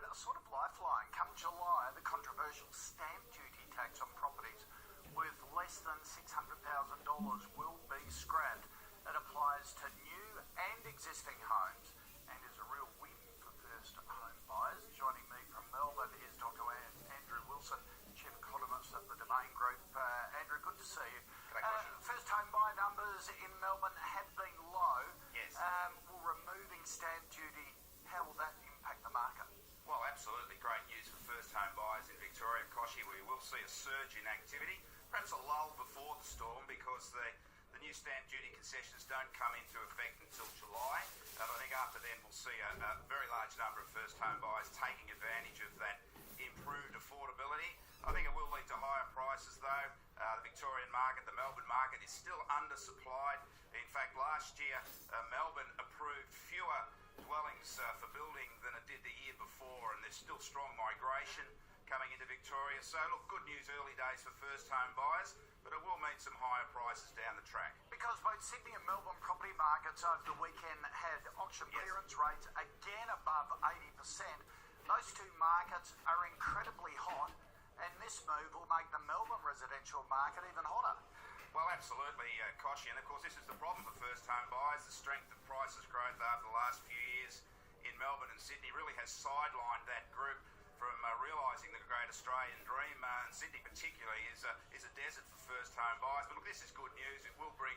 a sort of lifeline. Come July, the controversial stamp duty tax on properties worth less than $600,000 will be scrapped. It applies to new and existing homes and is a real win for first home buyers. Joining me from Melbourne is Dr. Andrew Wilson, Chief Economist at the Domain Group. Andrew, good to see you. First home buy numbers in Melbourne have been low. Yes. Will removing stamp duty, how will that impact the market? Well, absolutely great news for first home buyers in Victoria. Koshi, we will see a surge in activity, perhaps a lull before the storm because the new stamp duty concessions don't come into effect until July. But I think after then we'll see a very large number of first home buyers taking advantage of that improved affordability. I think it will lead to higher prices though. The Victorian market, the Melbourne market is still undersupplied. In fact, last year Melbourne approved fewer dwellings for building than it did the year before, and there's still strong migration coming into Victoria. So look, good news early days for first home buyers, but it will mean some higher prices down the track. Because both Sydney and Melbourne property markets over the weekend had auction clearance rates again above 80%. Those two markets are incredibly hot, and this move will make the Melbourne residential market even hotter. Well, absolutely, Koshi, and of course this is the problem for first home buyers. The strength of prices growth over the last few years in Melbourne and Sydney really has sidelined that group from realising the great Australian dream, and Sydney particularly is a desert for first home buyers. But look, this is good news. It will bring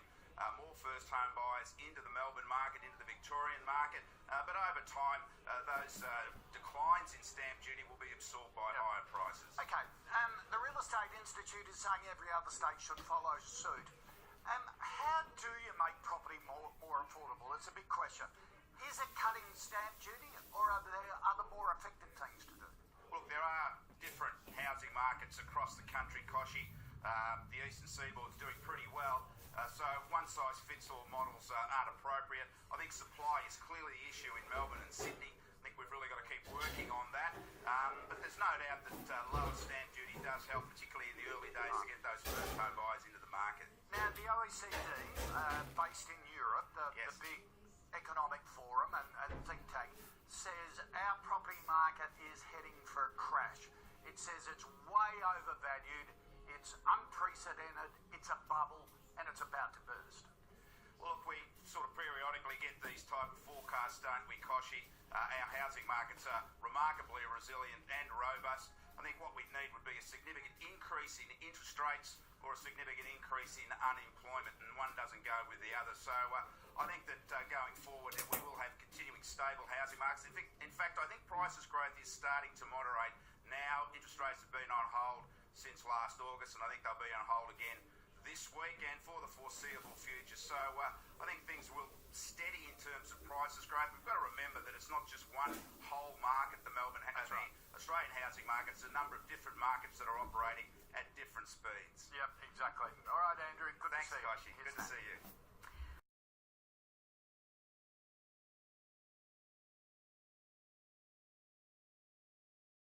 more first home buyers into the Melbourne market, into the Victorian market, but over time those declines in stamp duty will be absorbed by higher prices. Okay, the Real Estate Institute is saying every other state should follow suit. How do you make property more affordable? It's a big question. Is it cutting stamp duty, or are there other more effective things to do? Look, there are different housing markets across the country, Koshi. The eastern seaboard's doing pretty well, so one-size-fits-all models aren't appropriate. I think supply is clearly the issue in Melbourne and Sydney. I think we've really got to keep working on that. But there's no doubt that lower stamp duty does help, particularly in the early days, to get those first home buyers into the market. Now, the OECD, based in Europe, the big economic forum and think tank, says our property market is heading for a crash. It says it's way overvalued, it's unprecedented, it's a bubble, and it's about to burst. Well, look, we sort of periodically get these type of forecasts, don't we, Koshi? Our housing markets are remarkably resilient and robust. I think what we need would be a significant increase in interest rates or a significant increase in unemployment, and one doesn't go with the other. So I think that going forward we will have continuing stable housing markets. In fact, I think prices growth is starting to moderate now. Interest rates have been on hold since last August, and I think they'll be on hold again this week and for the foreseeable future. So I think things will steady in terms of prices growth. We've got to remember that it's not just one whole market, the Melbourne Australian housing market. It's a number of different markets that are operating at different speeds. Yep, exactly. All right, Andrew, good Thanks, to see you. Koshi. Good to see you.